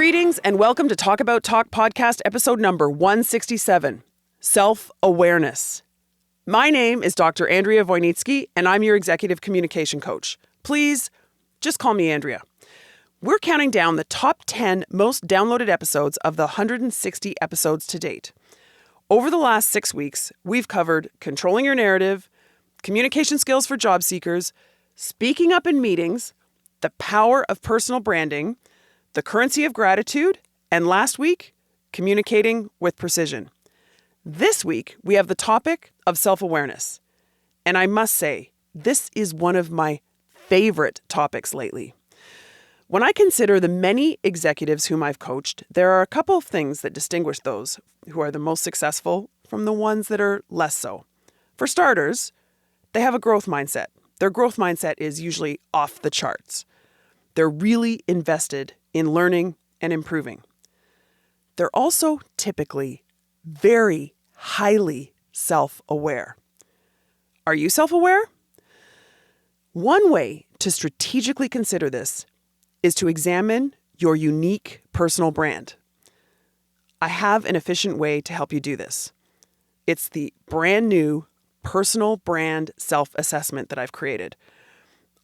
Greetings and welcome to Talk About Talk podcast episode number 167, Self-Awareness. My name is Dr. Andrea Wojnicki and I'm your executive communication coach. Please, just call me Andrea. We're counting down the top 10 most downloaded episodes of the 160 episodes to date. Over the last 6 weeks, we've covered controlling your narrative, communication skills for job seekers, speaking up in meetings, the power of personal branding, the currency of gratitude, and last week, communicating with precision. This week, we have the topic of self-awareness. And I must say, this is one of my favorite topics lately. When I consider the many executives whom I've coached, there are a couple of things that distinguish those who are the most successful from the ones that are less so. For starters, they have a growth mindset. Their growth mindset is usually off the charts. They're really invested in learning and improving. They're also typically very highly self-aware. Are you self-aware? One way to strategically consider this is to examine your unique personal brand. I have an efficient way to help you do this. It's the brand new personal brand self-assessment that I've created.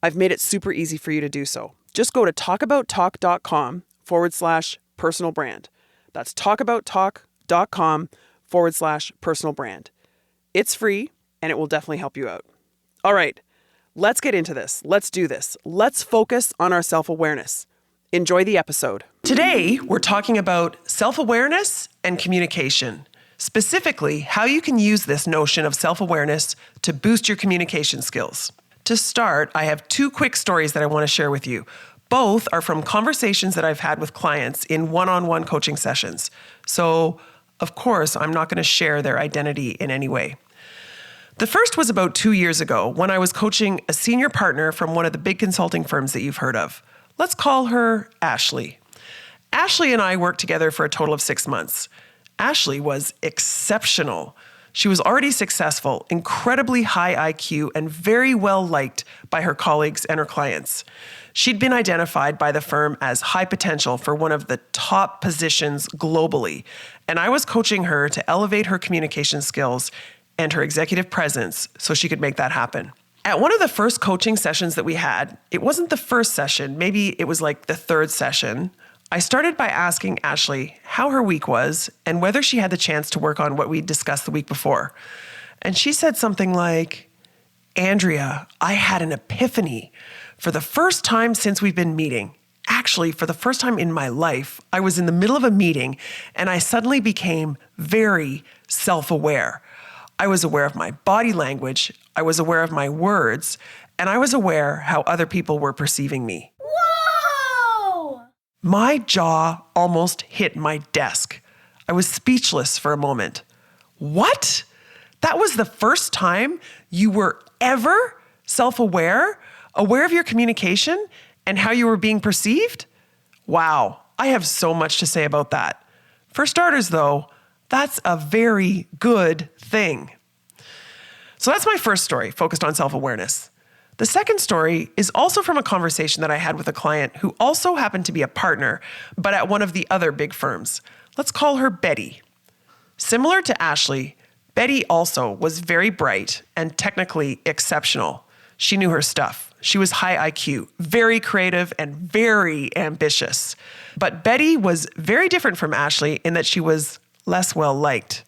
I've made it super easy for you to do so. Just go to talkabouttalk.com/personal brand. That's talkabouttalk.com/personal brand. It's free and it will definitely help you out. All right, let's get into this. Let's do this. Let's focus on our self-awareness. Enjoy the episode. Today, we're talking about self-awareness and communication. Specifically, how you can use this notion of self-awareness to boost your communication skills. To start, I have 2 quick stories that I want to share with you. Both are from conversations that I've had with clients in one-on-one coaching sessions. So, of course, I'm not going to share their identity in any way. The first was about 2 years ago when I was coaching a senior partner from one of the big consulting firms that you've heard of. Let's call her Ashley. Ashley and I worked together for a total of 6 months. Ashley was exceptional. She was already successful, incredibly high IQ, and very well liked by her colleagues and her clients. She'd been identified by the firm as high potential for one of the top positions globally, and I was coaching her to elevate her communication skills and her executive presence so she could make that happen. At one of the first coaching sessions that we had, it wasn't the first session, maybe it was like the 3rd session, I started by asking Ashley how her week was and whether she had the chance to work on what we discussed the week before. And she said something like, Andrea, I had an epiphany. For the first time since we've been meeting, actually for the first time in my life, I was in the middle of a meeting and I suddenly became very self-aware. I was aware of my body language, I was aware of my words, and I was aware how other people were perceiving me. My jaw almost hit my desk. I was speechless for a moment. What? That was the first time you were ever self-aware, aware of your communication and how you were being perceived? Wow, I have so much to say about that. For starters, though, that's a very good thing. So that's my first story, focused on self-awareness. The second story is also from a conversation that I had with a client who also happened to be a partner, but at one of the other big firms. Let's call her Betty. Similar to Ashley, Betty also was very bright and technically exceptional. She knew her stuff. She was high IQ, very creative, and very ambitious. But Betty was very different from Ashley in that she was less well-liked.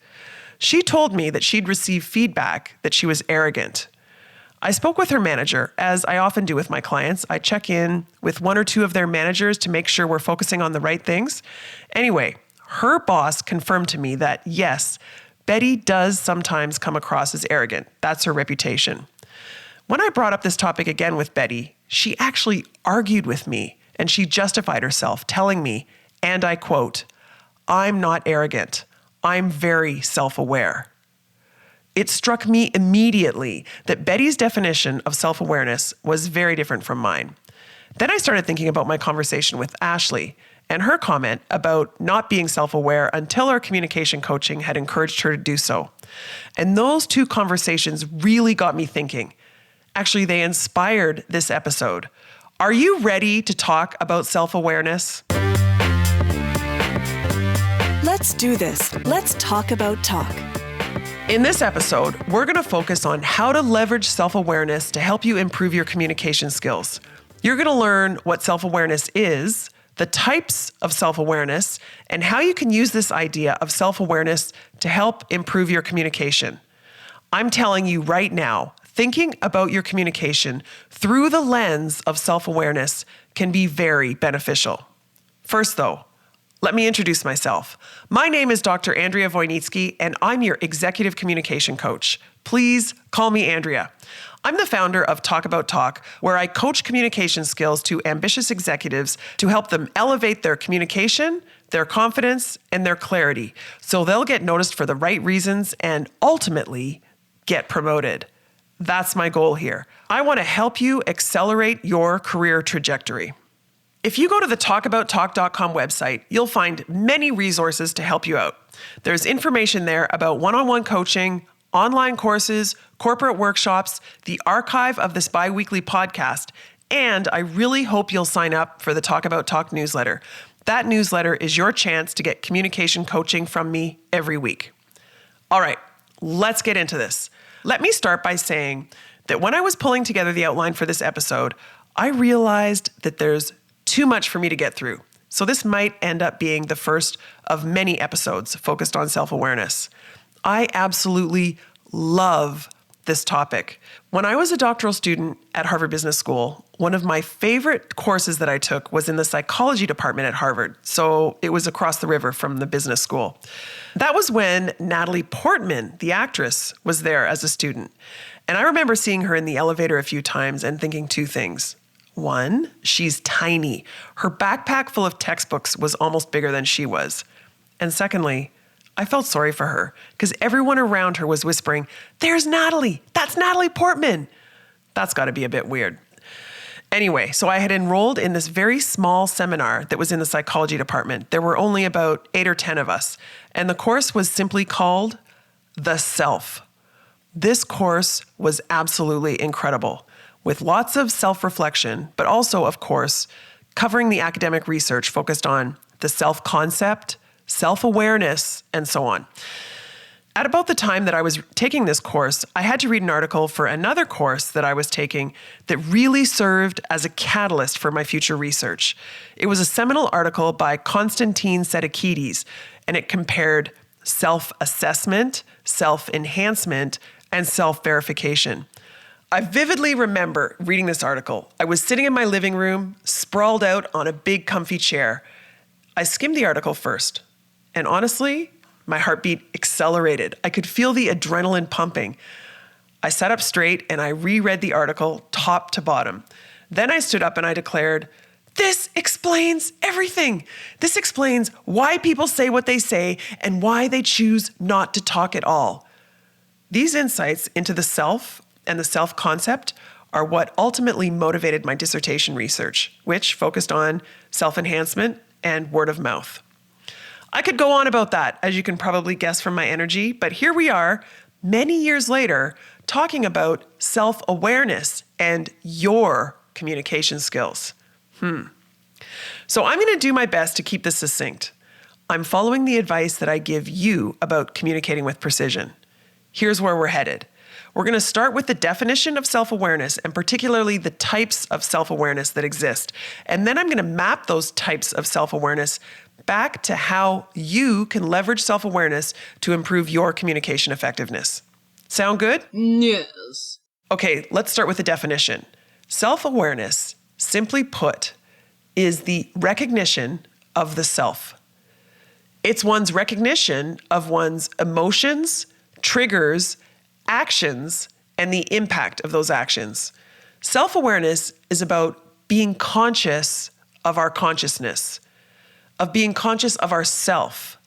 She told me that she'd received feedback that she was arrogant. I spoke with her manager, as I often do with my clients. I check in with 1 or 2 of their managers to make sure we're focusing on the right things. Anyway, her boss confirmed to me that yes, Betty does sometimes come across as arrogant. That's her reputation. When I brought up this topic again with Betty, she actually argued with me and she justified herself, telling me, and I quote, "I'm not arrogant. I'm very self-aware." It struck me immediately that Betty's definition of self-awareness was very different from mine. Then I started thinking about my conversation with Ashley and her comment about not being self-aware until our communication coaching had encouraged her to do so. And those 2 conversations really got me thinking. Actually, they inspired this episode. Are you ready to talk about self-awareness? Let's do this. Let's talk about talk. In this episode, we're going to focus on how to leverage self-awareness to help you improve your communication skills. You're going to learn what self-awareness is, the types of self-awareness, and how you can use this idea of self-awareness to help improve your communication. I'm telling you right now, thinking about your communication through the lens of self-awareness can be very beneficial. First, though, let me introduce myself. My name is Dr. Andrea Wojnicki, and I'm your executive communication coach. Please call me Andrea. I'm the founder of Talk About Talk, where I coach communication skills to ambitious executives to help them elevate their communication, their confidence, and their clarity, so they'll get noticed for the right reasons and ultimately get promoted. That's my goal here. I want to help you accelerate your career trajectory. If you go to the talkabouttalk.com website, you'll find many resources to help you out. There's information there about one-on-one coaching, online courses, corporate workshops, the archive of this bi-weekly podcast, and I really hope you'll sign up for the Talk About Talk newsletter. That newsletter is your chance to get communication coaching from me every week. All right, let's get into this. Let me start by saying that when I was pulling together the outline for this episode, I realized that there's too much for me to get through. So this might end up being the first of many episodes focused on self-awareness. I absolutely love this topic. When I was a doctoral student at Harvard Business School, one of my favorite courses that I took was in the psychology department at Harvard. So it was across the river from the business school. That was when Natalie Portman, the actress, was there as a student. And I remember seeing her in the elevator a few times and thinking two things. One, she's tiny. Her backpack full of textbooks was almost bigger than she was. And secondly, I felt sorry for her because everyone around her was whispering, "There's Natalie. That's Natalie Portman." That's got to be a bit weird. Anyway, so I had enrolled in this very small seminar that was in the psychology department. There were only about 8 or 10 of us, and the course was simply called The Self. This course was absolutely incredible, with lots of self-reflection, but also, of course, covering the academic research focused on the self-concept, self-awareness, and so on. At about the time that I was taking this course, I had to read an article for another course that I was taking that really served as a catalyst for my future research. It was a seminal article by Konstantin Sedekides, and it compared self-assessment, self-enhancement, and self-verification. I vividly remember reading this article. I was sitting in my living room, sprawled out on a big comfy chair. I skimmed the article first, and honestly, my heartbeat accelerated. I could feel the adrenaline pumping. I sat up straight and I reread the article top to bottom. Then I stood up and I declared, "This explains everything. This explains why people say what they say and why they choose not to talk at all." These insights into the self and the self-concept are what ultimately motivated my dissertation research, which focused on self-enhancement and word of mouth. I could go on about that, as you can probably guess from my energy, but here we are, many years later, talking about self-awareness and your communication skills. So I'm going to do my best to keep this succinct. I'm following the advice that I give you about communicating with precision. Here's where we're headed. We're going to start with the definition of self-awareness and particularly the types of self-awareness that exist. And then I'm going to map those types of self-awareness back to how you can leverage self-awareness to improve your communication effectiveness. Sound good? Yes. Okay, let's start with the definition. Self-awareness, simply put, is the recognition of the self. It's one's recognition of one's emotions, triggers, actions, and the impact of those actions. Self-awareness is about being conscious of our consciousness, of being conscious of ourself.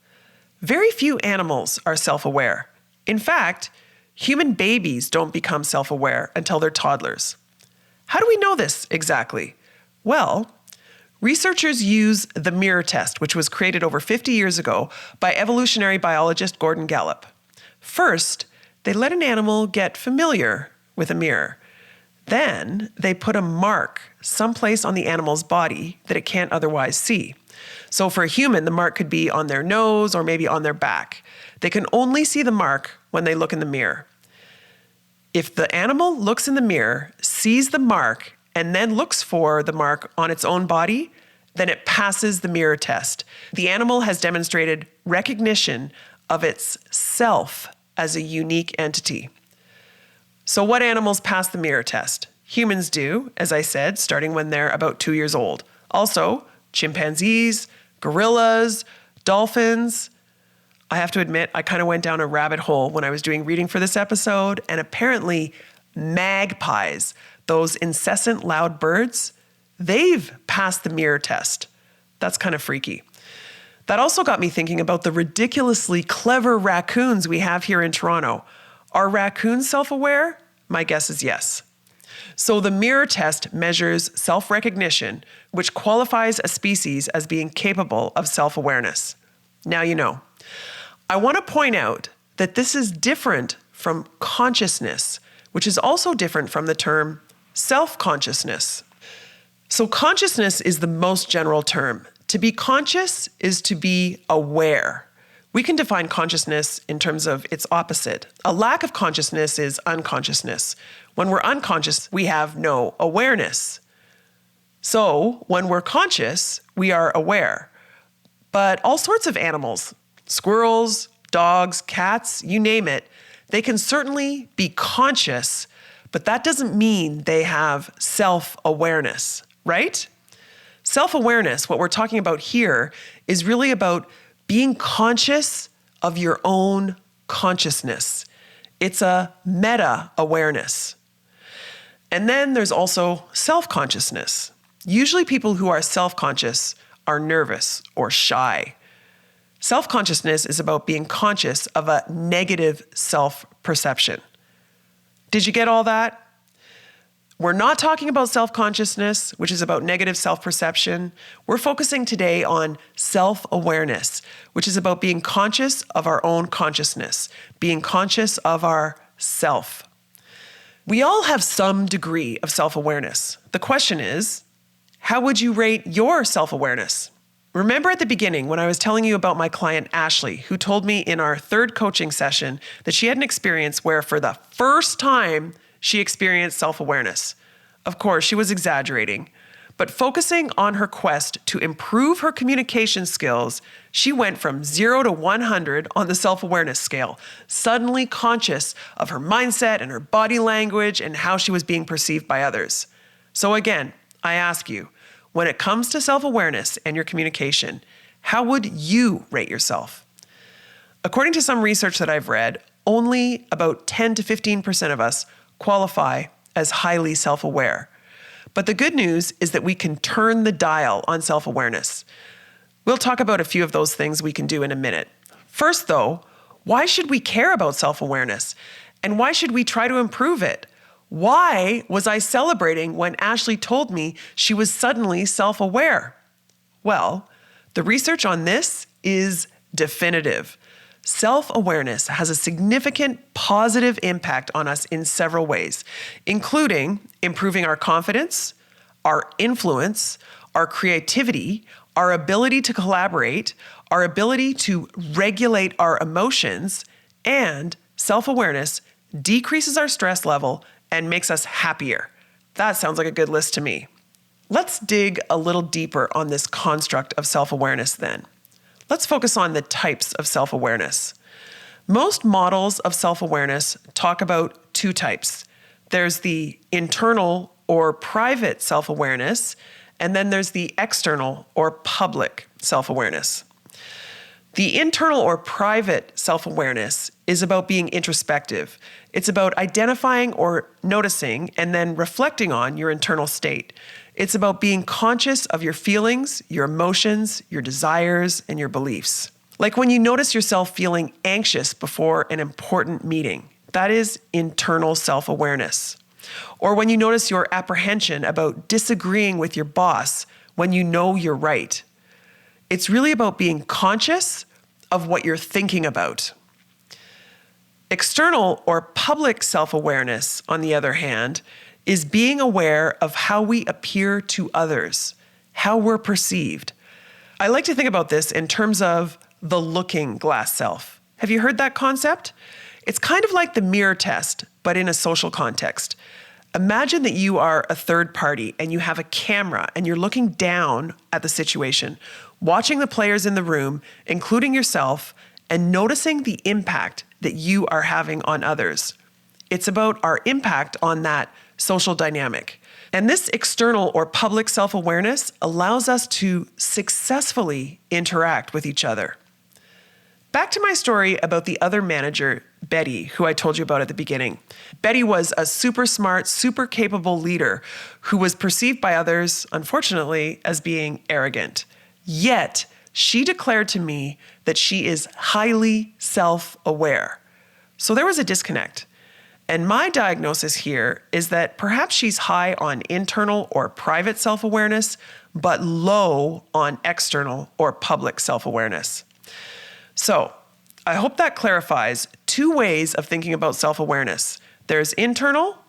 Very few animals are self-aware. In fact, human babies don't become self-aware until they're toddlers. How do we know this exactly? Well, researchers use the mirror test, which was created over 50 years ago by evolutionary biologist Gordon Gallup. First, they let an animal get familiar with a mirror. Then they put a mark someplace on the animal's body that it can't otherwise see. So for a human, the mark could be on their nose or maybe on their back. They can only see the mark when they look in the mirror. If the animal looks in the mirror, sees the mark, and then looks for the mark on its own body, then it passes the mirror test. The animal has demonstrated recognition of its self as a unique entity. So what animals pass the mirror test? Humans do, as I said, starting when they're about 2 years old. Also, chimpanzees, gorillas, dolphins. I have to admit, I kind of went down a rabbit hole when I was doing reading for this episode, and apparently magpies, those incessant loud birds, they've passed the mirror test. That's kind of freaky. That also got me thinking about the ridiculously clever raccoons we have here in Toronto. Are raccoons self-aware? My guess is yes. So the mirror test measures self-recognition, which qualifies a species as being capable of self-awareness. Now you know. I want to point out that this is different from consciousness, which is also different from the term self-consciousness. So consciousness is the most general term. To be conscious is to be aware. We can define consciousness in terms of its opposite. A lack of consciousness is unconsciousness. When we're unconscious, we have no awareness. So when we're conscious, we are aware. But all sorts of animals, squirrels, dogs, cats, you name it, they can certainly be conscious, but that doesn't mean they have self-awareness, right? Self-awareness, what we're talking about here, is really about being conscious of your own consciousness. It's a meta-awareness. And then there's also self-consciousness. Usually people who are self-conscious are nervous or shy. Self-consciousness is about being conscious of a negative self-perception. Did you get all that? We're not talking about self-consciousness, which is about negative self-perception. We're focusing today on self-awareness, which is about being conscious of our own consciousness, being conscious of our self. We all have some degree of self-awareness. The question is, how would you rate your self-awareness? Remember at the beginning when I was telling you about my client Ashley, who told me in our third coaching session that she had an experience where for the first time she experienced self-awareness. Of course, she was exaggerating, but focusing on her quest to improve her communication skills, she went from 0 to 100 on the self-awareness scale, suddenly conscious of her mindset and her body language and how she was being perceived by others. So again, I ask you, when it comes to self-awareness and your communication, how would you rate yourself? According to some research that I've read, only about 10 to 15% of us qualify as highly self-aware. But the good news is that we can turn the dial on self-awareness. We'll talk about a few of those things we can do in a minute. First though, why should we care about self-awareness? And why should we try to improve it? Why was I celebrating when Ashley told me she was suddenly self-aware? Well, the research on this is definitive. Self-awareness has a significant positive impact on us in several ways, including improving our confidence, our influence, our creativity, our ability to collaborate, our ability to regulate our emotions, and self-awareness decreases our stress level and makes us happier. That sounds like a good list to me. Let's dig a little deeper on this construct of self-awareness then. Let's focus on the types of self-awareness. Most models of self-awareness talk about two types. There's the internal or private self-awareness, and then there's the external or public self-awareness. The internal or private self-awareness is about being introspective. It's about identifying or noticing and then reflecting on your internal state. It's about being conscious of your feelings, your emotions, your desires, and your beliefs. Like when you notice yourself feeling anxious before an important meeting, that is internal self-awareness. Or when you notice your apprehension about disagreeing with your boss when you know you're right. It's really about being conscious of what you're thinking about. External or public self-awareness, on the other hand, is being aware of how we appear to others, how we're perceived. I like to think about this in terms of the looking glass self. Have you heard that concept? It's kind of like the mirror test, but in a social context. Imagine that you are a third party and you have a camera and you're looking down at the situation, watching the players in the room, including yourself, and noticing the impact that you are having on others. It's about our impact on that social dynamic. And this external or public self-awareness allows us to successfully interact with each other. Back to my story about the other manager, Betty, who I told you about at the beginning. Betty was a super smart, super capable leader who was perceived by others, unfortunately, as being arrogant. Yet, she declared to me that she is highly self-aware. So there was a disconnect. And my diagnosis here is that perhaps she's high on internal or private self-awareness, but low on external or public self-awareness. So I hope that clarifies two ways of thinking about self-awareness. There's internal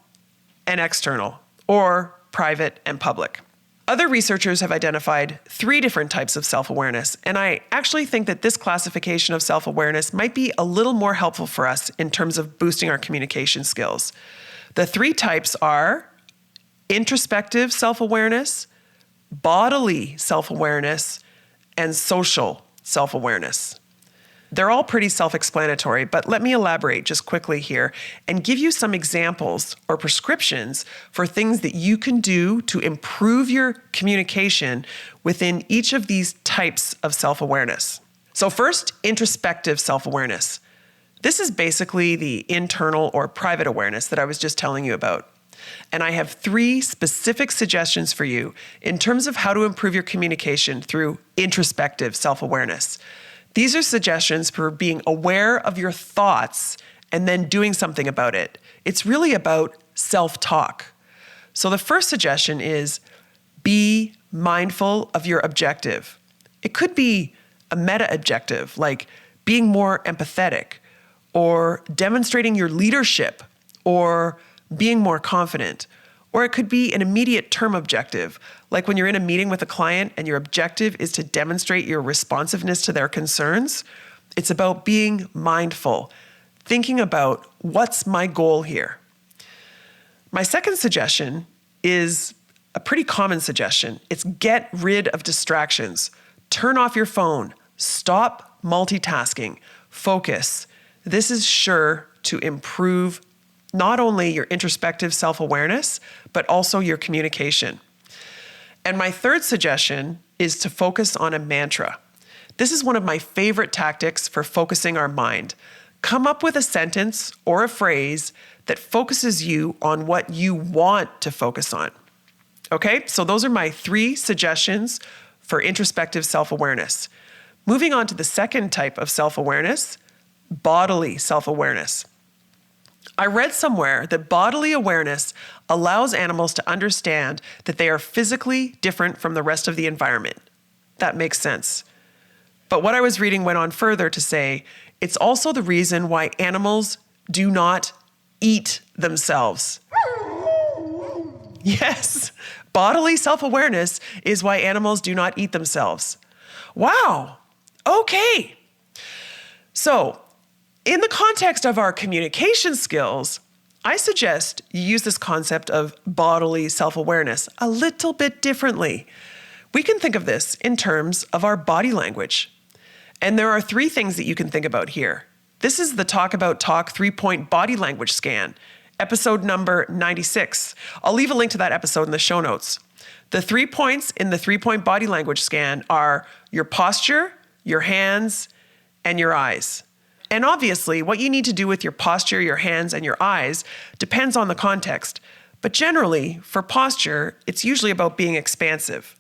and external, or private and public. Other researchers have identified 3 different types of self-awareness, and I actually think that this classification of self-awareness might be a little more helpful for us in terms of boosting our communication skills. The 3 types are introspective self-awareness, bodily self-awareness, and social self-awareness. They're all pretty self-explanatory, but let me elaborate just quickly here and give you some examples or prescriptions for things that you can do to improve your communication within each of these types of self-awareness. So first, introspective self-awareness. This is basically the internal or private awareness that I was just telling you about. And I have 3 specific suggestions for you in terms of how to improve your communication through introspective self-awareness. These are suggestions for being aware of your thoughts and then doing something about it. It's really about self-talk. So the first suggestion is be mindful of your objective. It could be a meta-objective, like being more empathetic, or demonstrating your leadership, or being more confident. Or it could be an immediate term objective, like when you're in a meeting with a client and your objective is to demonstrate your responsiveness to their concerns. It's about being mindful, thinking about what's my goal here. My second suggestion is a pretty common suggestion. It's get rid of distractions. Turn off your phone. Stop multitasking. Focus. This is sure to improve not only your introspective self-awareness, but also your communication. And my third suggestion is to focus on a mantra. This is one of my favorite tactics for focusing our mind. Come up with a sentence or a phrase that focuses you on what you want to focus on. Okay, so those are my 3 suggestions for introspective self-awareness. Moving on to the second type of self-awareness, bodily self-awareness. I read somewhere that bodily awareness allows animals to understand that they are physically different from the rest of the environment. That makes sense. But what I was reading went on further to say it's also the reason why animals do not eat themselves. Yes, bodily self-awareness is why animals do not eat themselves. Wow, okay. So, in the context of our communication skills, I suggest you use this concept of bodily self-awareness a little bit differently. We can think of this in terms of our body language. And there are 3 things that you can think about here. This is the Talk About Talk 3-point body language scan, episode number 96. I'll leave a link to that episode in the show notes. The 3 points in the 3-point body language scan are your posture, your hands, and your eyes. And obviously, what you need to do with your posture, your hands, and your eyes depends on the context. But generally, for posture, it's usually about being expansive.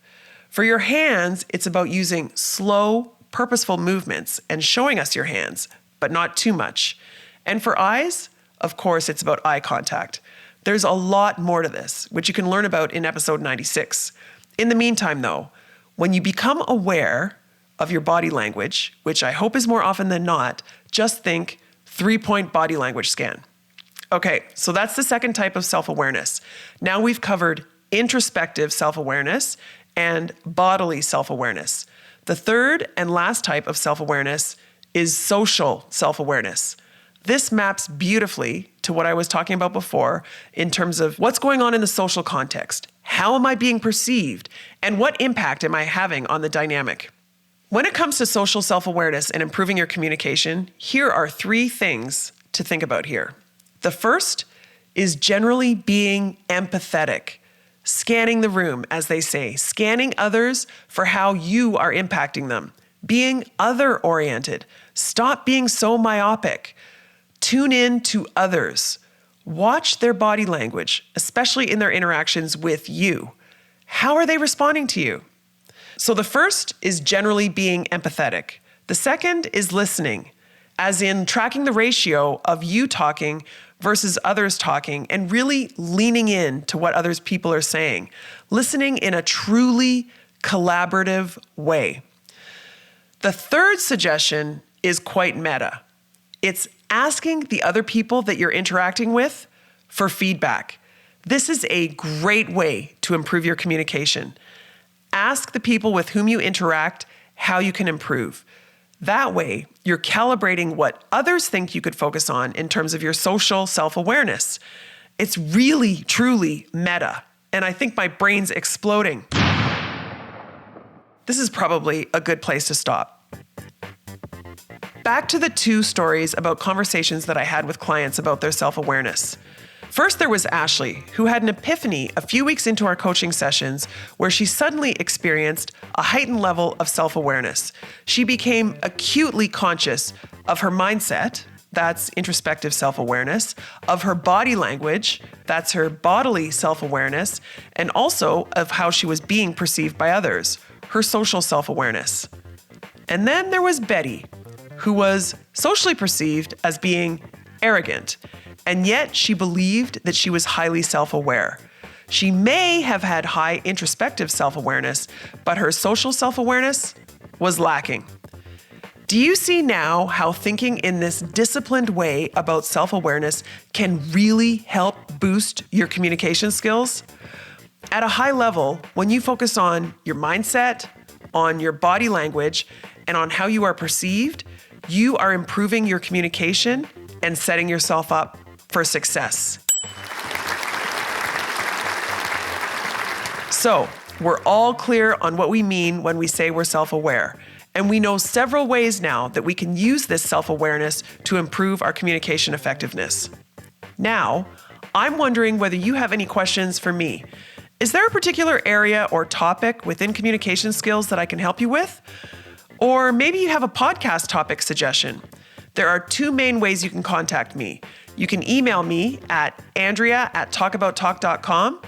For your hands, it's about using slow, purposeful movements and showing us your hands, but not too much. And for eyes, of course, it's about eye contact. There's a lot more to this, which you can learn about in episode 96. In the meantime, though, when you become aware of your body language, which I hope is more often than not, just think 3-point body language scan. Okay, so that's the second type of self-awareness. Now we've covered introspective self-awareness and bodily self-awareness. The third and last type of self-awareness is social self-awareness. This maps beautifully to what I was talking about before in terms of what's going on in the social context. How am I being perceived? And what impact am I having on the dynamic? When it comes to social self-awareness and improving your communication, here are 3 things to think about here. The first is generally being empathetic, scanning the room, as they say, scanning others for how you are impacting them, being other-oriented. Stop being so myopic. Tune in to others. Watch their body language, especially in their interactions with you. How are they responding to you? So the first is generally being empathetic. The second is listening, as in tracking the ratio of you talking versus others talking and really leaning in to what others people are saying. Listening in a truly collaborative way. The third suggestion is quite meta. It's asking the other people that you're interacting with for feedback. This is a great way to improve your communication. Ask the people with whom you interact how you can improve. That way, you're calibrating what others think you could focus on in terms of your social self-awareness. It's really, truly meta, and I think my brain's exploding. This is probably a good place to stop. Back to the 2 stories about conversations that I had with clients about their self-awareness. First, there was Ashley, who had an epiphany a few weeks into our coaching sessions where she suddenly experienced a heightened level of self-awareness. She became acutely conscious of her mindset, that's introspective self-awareness, of her body language, that's her bodily self-awareness, and also of how she was being perceived by others, her social self-awareness. And then there was Betty, who was socially perceived as being arrogant, and yet she believed that she was highly self-aware. She may have had high introspective self-awareness, but her social self-awareness was lacking. Do you see now how thinking in this disciplined way about self-awareness can really help boost your communication skills? At a high level, when you focus on your mindset, on your body language, and on how you are perceived, you are improving your communication and setting yourself up for success. So, we're all clear on what we mean when we say we're self-aware. And we know several ways now that we can use this self-awareness to improve our communication effectiveness. Now, I'm wondering whether you have any questions for me. Is there a particular area or topic within communication skills that I can help you with? Or maybe you have a podcast topic suggestion. There are 2 main ways you can contact me. You can email me at andrea@talkabouttalk.com,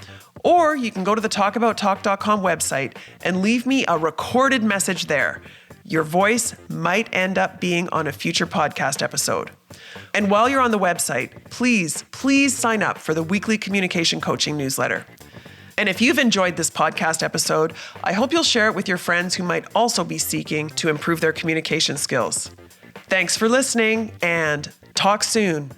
or you can go to the talkabouttalk.com website and leave me a recorded message there. Your voice might end up being on a future podcast episode. And while you're on the website, please sign up for the weekly communication coaching newsletter. And if you've enjoyed this podcast episode, I hope you'll share it with your friends who might also be seeking to improve their communication skills. Thanks for listening, and talk soon.